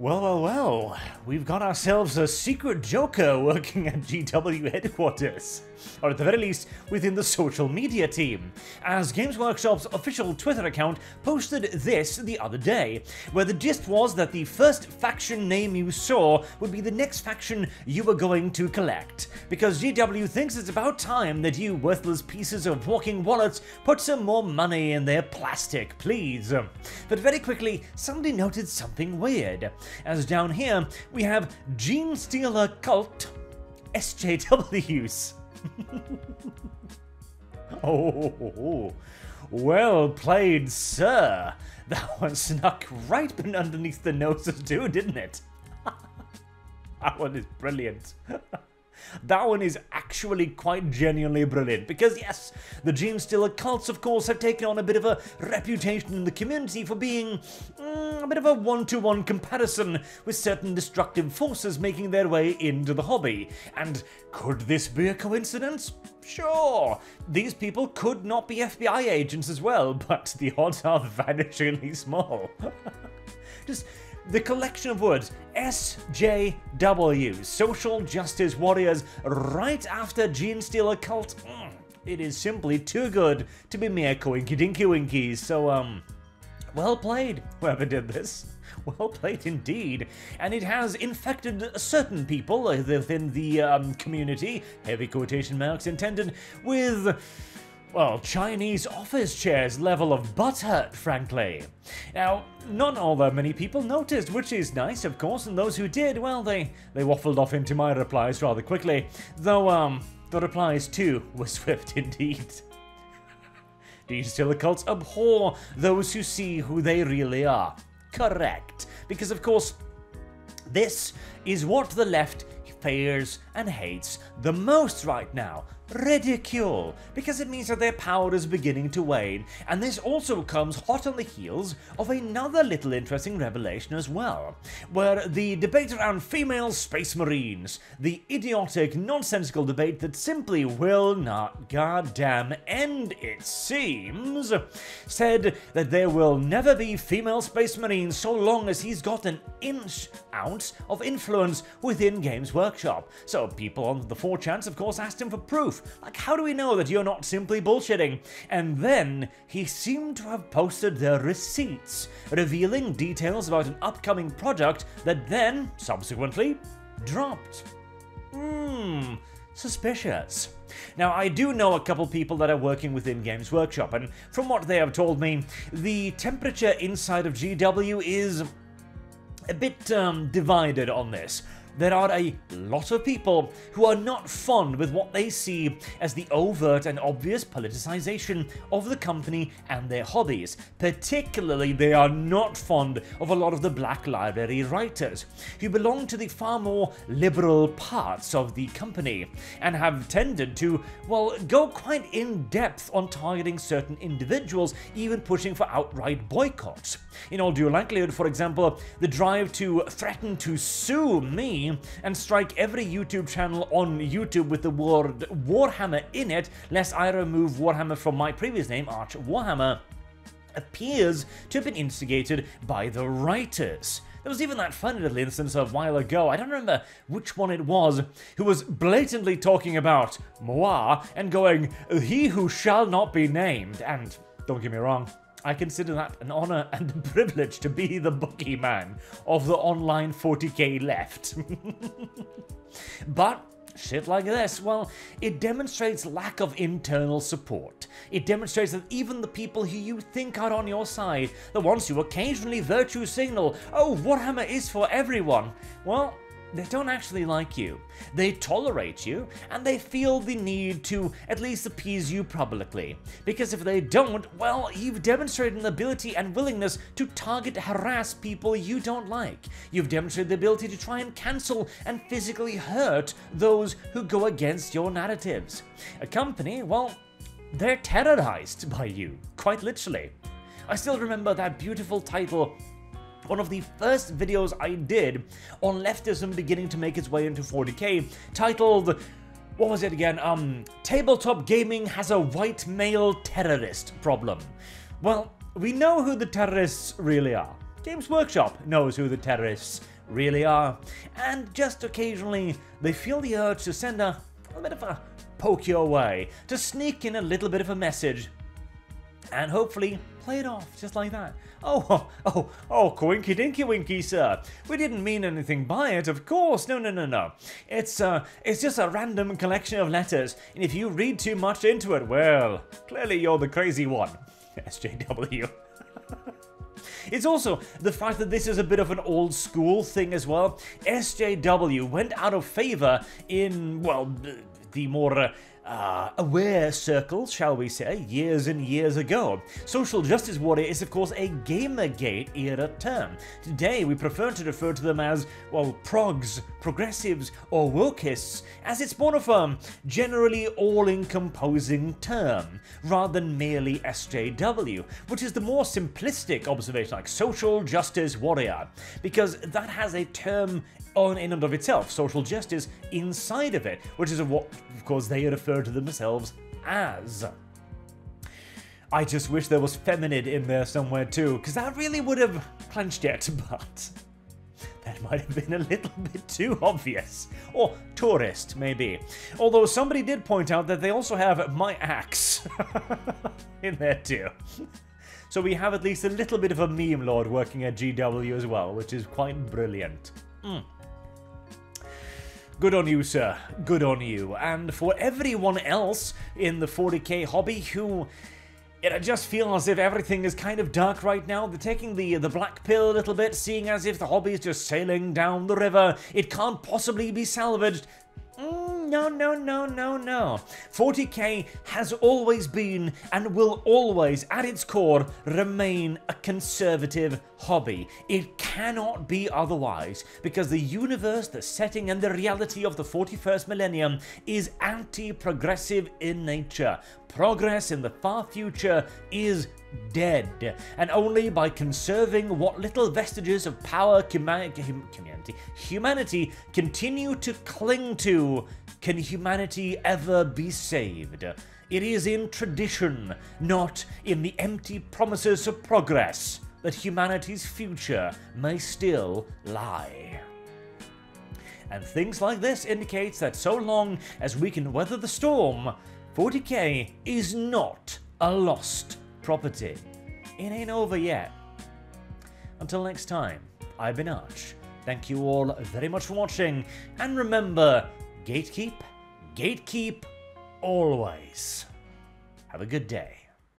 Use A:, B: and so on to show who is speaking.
A: Well, we've got ourselves a secret joker working at GW headquarters, or at the very least within the social media team, as Games Workshop's official Twitter account posted this the other day, where the gist was that the first faction name you saw would be the next faction you were going to collect, because GW thinks it's about time that you worthless pieces of walking wallets put some more money in their plastic, please. But very quickly, somebody noted something weird, as down here we have Gene Stealer Cult SJWs. Oh, well played, sir. That one snuck right underneath the noses too, didn't it? That one is brilliant. That one is actually quite genuinely brilliant, because yes, the Gene Stealer cults of course have taken on a bit of a reputation in the community for being a bit of a one-to-one comparison with certain destructive forces making their way into the hobby. And could this be a coincidence? Sure, these people could not be FBI agents as well, but the odds are vanishingly small. Just the collection of words, SJW, Social Justice Warriors, right after Gene Stealer Cult. It is simply too good to be mere coinky-dinky winkies, so, well played, whoever did this. Well played indeed. And it has infected certain people within the community, heavy quotation marks intended, with, well, Chinese office chairs level of butthurt, frankly. Now, not all that many people noticed, which is nice, of course, and those who did, well, they waffled off into my replies rather quickly, though, the replies too were swift indeed. These Stealer cults abhor those who see who they really are. Correct. Because, of course, this is what the left fears and hates the most right now. Ridicule, because it means that their power is beginning to wane, and this also comes hot on the heels of another little interesting revelation as well, where the debate around female space marines, the idiotic, nonsensical debate that simply will not goddamn end, it seems, said that there will never be female space marines so long as he's got an ounce of influence within Games Workshop. So people on the 4chans of course asked him for proof. Like, how do we know that you're not simply bullshitting? And then he seemed to have posted the receipts, revealing details about an upcoming product that then, subsequently, dropped. Suspicious. Now, I do know a couple people that are working within Games Workshop, and from what they have told me, the temperature inside of GW is a bit divided on this. There are a lot of people who are not fond with what they see as the overt and obvious politicization of the company and their hobbies. Particularly, they are not fond of a lot of the Black Library writers, who belong to the far more liberal parts of the company, and have tended to, well, go quite in depth on targeting certain individuals, even pushing for outright boycotts. In all due likelihood, for example, the drive to threaten to sue me and strike every YouTube channel on YouTube with the word Warhammer in it, lest I remove Warhammer from my previous name, Arch Warhammer, appears to have been instigated by the writers. There was even that funny little instance a while ago, I don't remember which one it was, who was blatantly talking about moi and going, "He who shall not be named," and don't get me wrong, I consider that an honor and a privilege to be the boogeyman of the online 40k left. But shit like this, well, it demonstrates lack of internal support. It demonstrates that even the people who you think are on your side, the ones who occasionally virtue signal, "Oh, Warhammer is for everyone," well, they don't actually like you. They tolerate you, and they feel the need to at least appease you publicly. Because if they don't, well, you've demonstrated an ability and willingness to target, harass people you don't like. You've demonstrated the ability to try and cancel and physically hurt those who go against your narratives. A company, well, they're terrorized by you, quite literally. I still remember that beautiful title, one of the first videos I did on leftism beginning to make its way into 40k, titled, what was it again, Tabletop Gaming Has a White Male Terrorist Problem. Well, we know who the terrorists really are. Games Workshop knows who the terrorists really are, and just occasionally they feel the urge to send a bit of a poke your way, to sneak in a little bit of a message, and hopefully play it off just like that. Oh, coinky dinky winky, sir. We didn't mean anything by it, of course. No. It's just a random collection of letters, and if you read too much into it, well, clearly you're the crazy one. SJW. It's also the fact that this is a bit of an old school thing as well. SJW went out of favor in, well, the more aware circles, shall we say, years and years ago. Social justice warrior is of course a Gamergate era term. Today we prefer to refer to them as, well, progs, progressives, or wokeists, as it's more of a generally all-encompassing term, rather than merely SJW, which is the more simplistic observation, like social justice warrior, because that has a term on in and of itself, social justice inside of it, which is what, of course, they refer to themselves as. I just wish there was feminine in there somewhere too, because that really would have clenched it, but that might have been a little bit too obvious. Or tourist, maybe. Although somebody did point out that they also have my axe in there too. So we have at least a little bit of a meme lord working at GW as well, which is quite brilliant. Good on you, sir. Good on you. And for everyone else in the 40k hobby who just feel as if everything is kind of dark right now, they're taking the black pill a little bit, seeing as if the hobby is just sailing down the river, it can't possibly be salvaged. No. 40k has always been and will always, at its core, remain a conservative hobby. It cannot be otherwise, because the universe, the setting, and the reality of the 41st millennium is anti-progressive in nature. Progress in the far future is dead, and only by conserving what little vestiges of power humanity continue to cling to can humanity ever be saved. It is in tradition, not in the empty promises of progress, that humanity's future may still lie. And things like this indicates that so long as we can weather the storm, 40k is not a lost property. It ain't over yet. Until next time, I've been Arch. Thank you all very much for watching, and remember, gatekeep always. Have a good day.